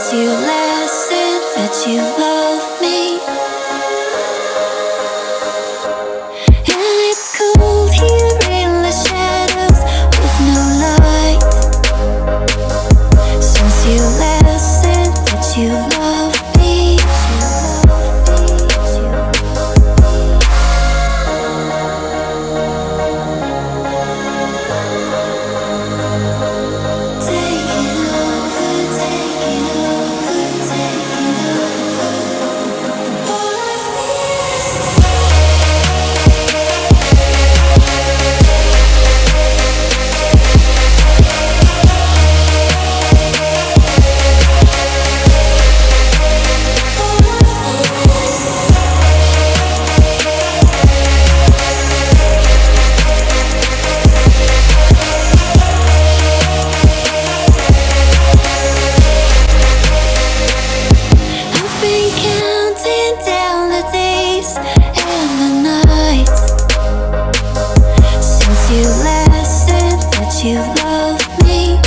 Since you last said that you love me, and it's cold here in the shadows with no light. Since you last said that you love me, you love me.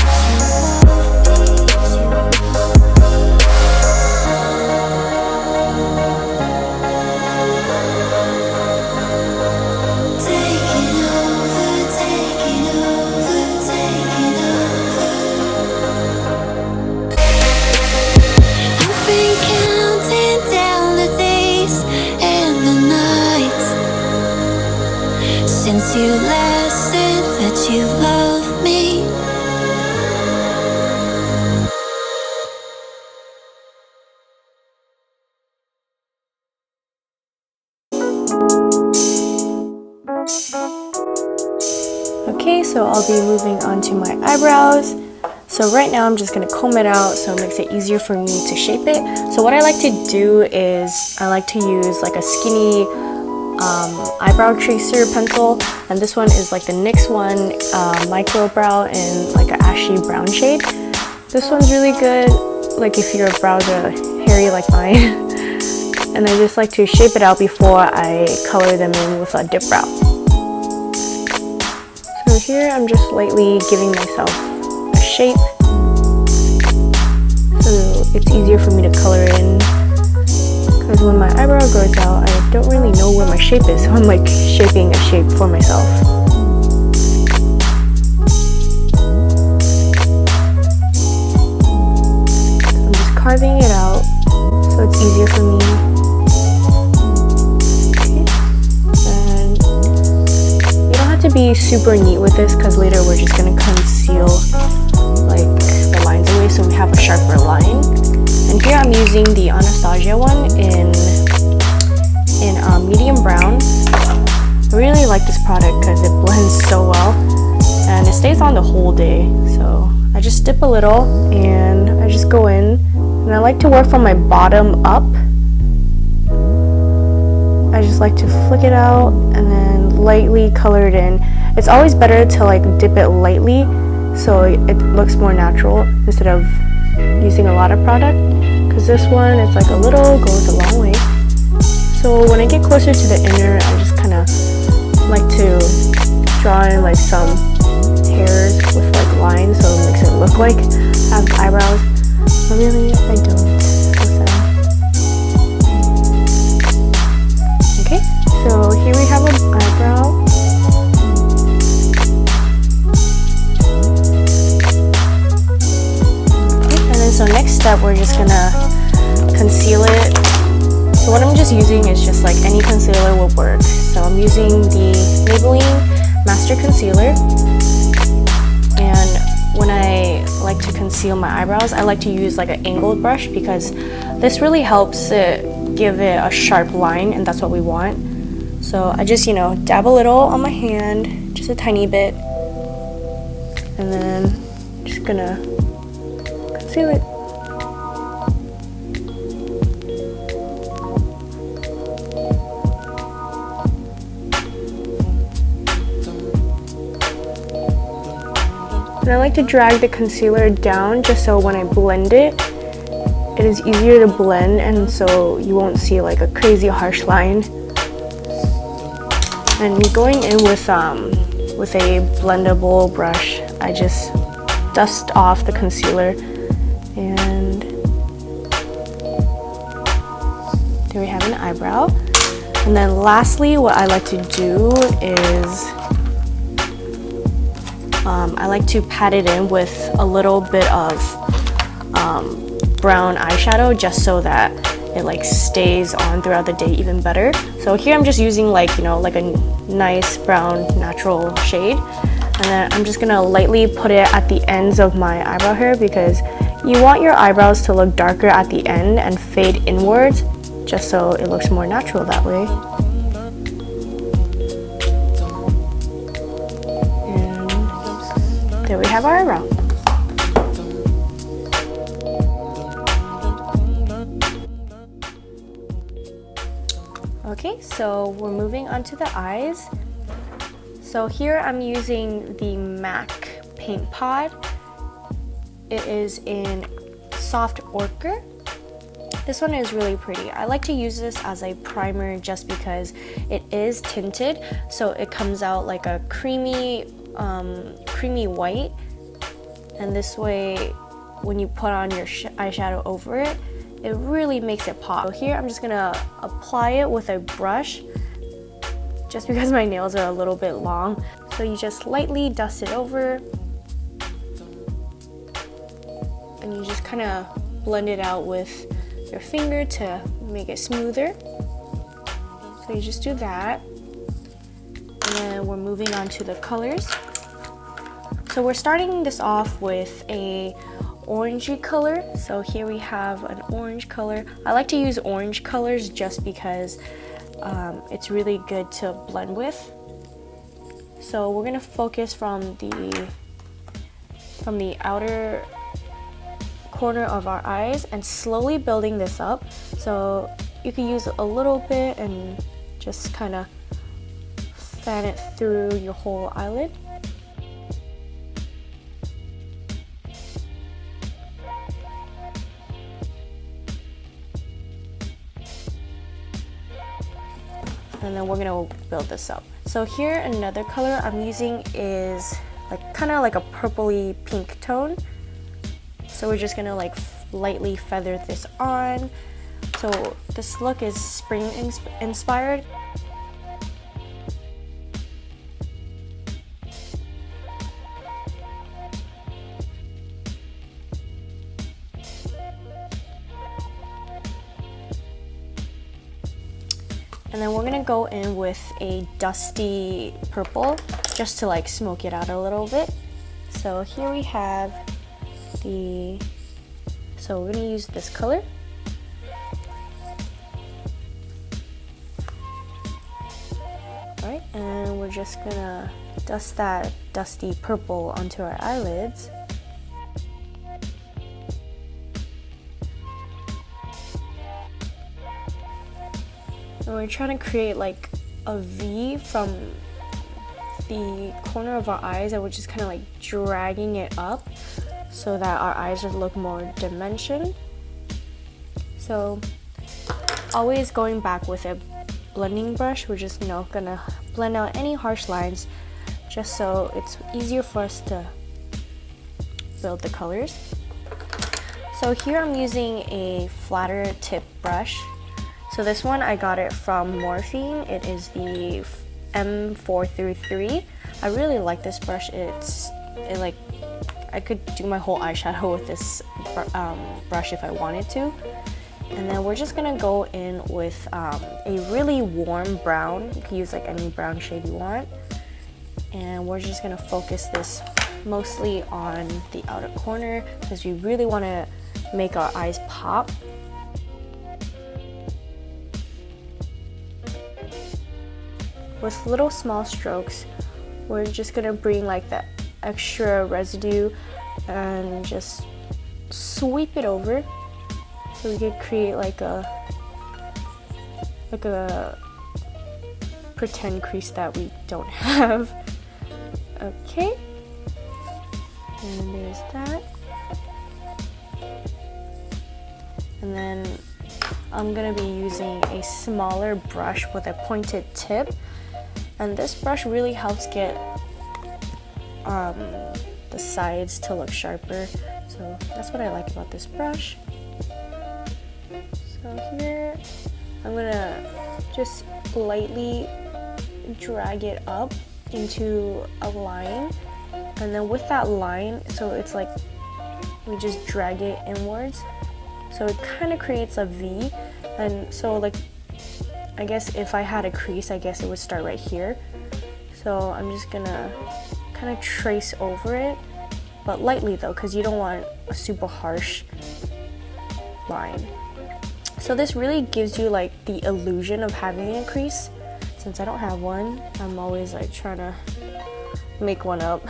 Taking over, taking over, taking over. I've been counting down the days and the nights since you last said that you love me. Okay, so I'll be moving on to my eyebrows. So right now I'm just going to comb it out so it makes it easier for me to shape it. So what I like to do is I like to use like a skinny eyebrow tracer pencil, and this one is like the NYX one, micro brow in like an ashy brown shade. This one's really good like if your brows are hairy like mine. And I just like to shape it out before I color them in with a dip brow. So here I'm just lightly giving myself a shape so it's easier for me to color in, because when my eyebrow grows out I don't really know where my shape is, so I'm like shaping a shape for myself. So I'm just carving it out so it's easier for me. To be super neat with this, because later we're just going to conceal like the lines away so we have a sharper line. And here I'm using the Anastasia one in medium brown. I really like this product because it blends so well and it stays on the whole day. So I just dip a little and I just go in, and I like to work from my bottom up. I just like to flick it out and then lightly color it in. It's always better to like dip it lightly so it looks more natural instead of using a lot of product, because this one, it's like a little goes a long way. So when I get closer to the inner, I just kind of like to draw in like some hairs with like lines so it makes it look like I have eyebrows, but really I don't. So here we have an eyebrow. Okay, and then so next step we're just gonna conceal it. So what I'm just using is just like any concealer will work. So I'm using the Maybelline Master Concealer. And when I like to conceal my eyebrows, I like to use like an angled brush, because this really helps it give it a sharp line, and that's what we want. So I just, dab a little on my hand, just a tiny bit, and then just gonna conceal it. And I like to drag the concealer down just so when I blend it, it is easier to blend, and so you won't see like a crazy harsh line. And going in with a blendable brush, I just dust off the concealer and There we have an eyebrow. And then lastly, what I like to do is I like to pat it in with a little bit of brown eyeshadow, just so that it like stays on throughout the day even better. So here I'm just using like, you know, like a nice brown natural shade. And then I'm just gonna lightly put it at the ends of my eyebrow hair, because you want your eyebrows to look darker at the end and fade inwards, just so it looks more natural that way. And there we have our eyebrow. Okay, so we're moving on to the eyes. So here I'm using the MAC paint pod. It is in soft ochre. This one is really pretty. I like to use this as a primer just because it is tinted, so it comes out like a creamy white, and this way when you put on your eyeshadow over it, it really makes it pop. So here I'm just gonna apply it with a brush, just because my nails are a little bit long. So you just lightly dust it over, and you just kind of blend it out with your finger to make it smoother. So you just do that, and then we're moving on to the colors. So we're starting this off with a orangey color. So here we have an orange color. I like to use orange colors just because it's really good to blend with. So we're gonna focus from the outer corner of our eyes and slowly building this up. So you can use a little bit and just kind of fan it through your whole eyelid. And then we're gonna build this up. So here another color I'm using is like kind of like a purpley pink tone. So we're just gonna like lightly feather this on. So this look is spring inspired. And then we're gonna go in with a dusty purple just to like smoke it out a little bit. So here we have so we're gonna use this color. Alright, and we're just gonna dust that dusty purple onto our eyelids. And we're trying to create like a V from the corner of our eyes, and we're just kind of like dragging it up so that our eyes just look more dimensioned. So always going back with a blending brush, we're just, you know, gonna blend out any harsh lines just so it's easier for us to build the colors. So here I'm using a flatter tip brush. So this one I got it from Morphine. It is the M433. I really like this brush. I could do my whole eyeshadow with this brush if I wanted to. And then we're just gonna go in with a really warm brown. You can use like any brown shade you want. And we're just gonna focus this mostly on the outer corner because we really wanna make our eyes pop. With little small strokes, we're just gonna bring like that extra residue and just sweep it over so we could create like a pretend crease that we don't have. Okay, and there's that. And then I'm gonna be using a smaller brush with a pointed tip, and this brush really helps get the sides to look sharper. So that's what I like about this brush. So here I'm gonna just lightly drag it up into a line, and then with that line, so it's like we just drag it inwards, so it kind of creates a V. And so like, I guess if I had a crease, I guess it would start right here. So I'm just gonna kind of trace over it, but lightly though, because you don't want a super harsh line. So this really gives you like the illusion of having a crease. Since I don't have one, I'm always like trying to make one up.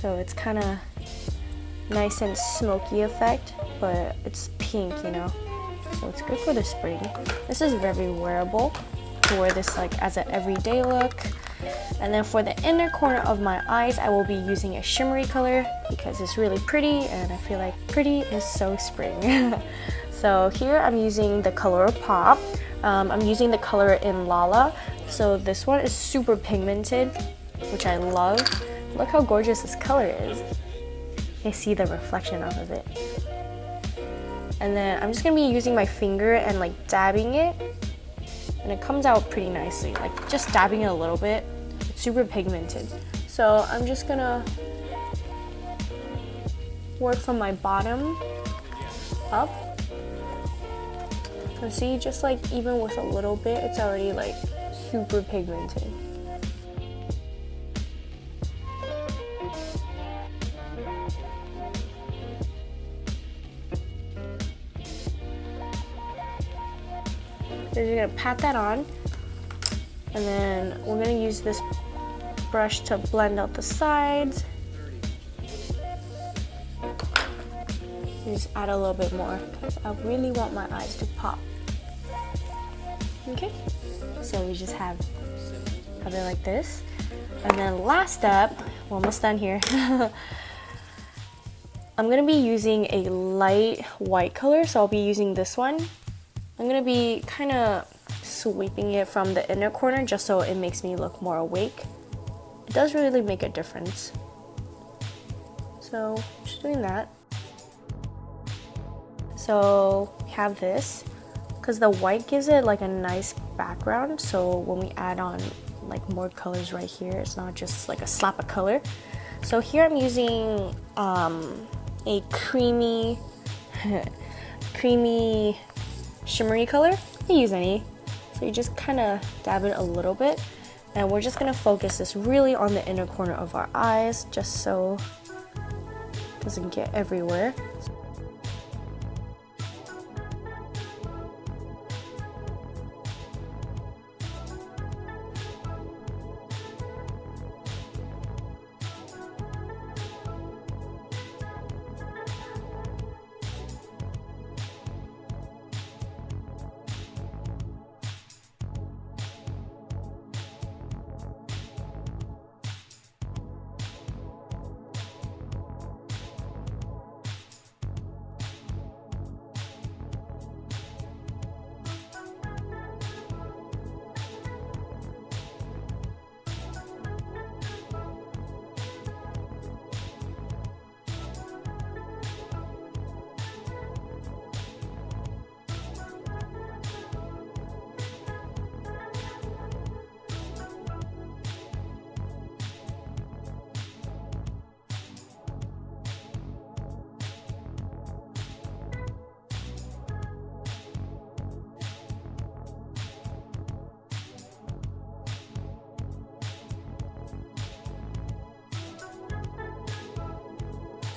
So it's kind of nice and smoky effect, but it's pink, you know, so it's good for the spring. This is very wearable to wear this like as an everyday look. And then for the inner corner of my eyes, I will be using a shimmery color because it's really pretty, and I feel like pretty is so spring. So here I'm using the color Pop. I'm using the color in Lala. So this one is super pigmented, which I love. Look how gorgeous this color is. I see the reflection off of it. And then I'm just gonna be using my finger and like dabbing it, and it comes out pretty nicely. Like just dabbing it a little bit. It's super pigmented. So I'm just gonna work from my bottom up. So see, just like even with a little bit, it's already like super pigmented. So you're gonna pat that on, and then we're gonna use this brush to blend out the sides. Just add a little bit more because I really want my eyes to pop. Okay, so we just have it like this. And then last step, we're almost done here. I'm gonna be using a light white color, so I'll be using this one. I'm gonna be kind of sweeping it from the inner corner just so it makes me look more awake. It does really make a difference. So just doing that. So we have this, because the white gives it like a nice background, so when we add on like more colors right here, it's not just like a slap of color. So here I'm using a creamy shimmery color. You can use any. So you just kind of dab it a little bit, and we're just gonna focus this really on the inner corner of our eyes, just so it doesn't get everywhere.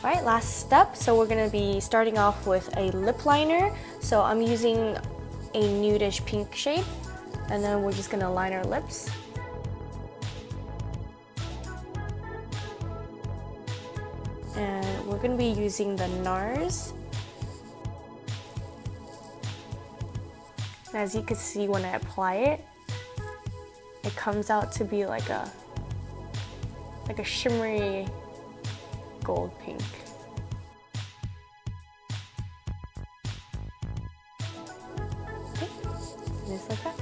Alright, last step. So we're going to be starting off with a lip liner. So I'm using a nudish pink shade, and then we're just going to line our lips. And we're going to be using the NARS. As you can see, when I apply it, it comes out to be like a shimmery gold pink. Okay. Just like that.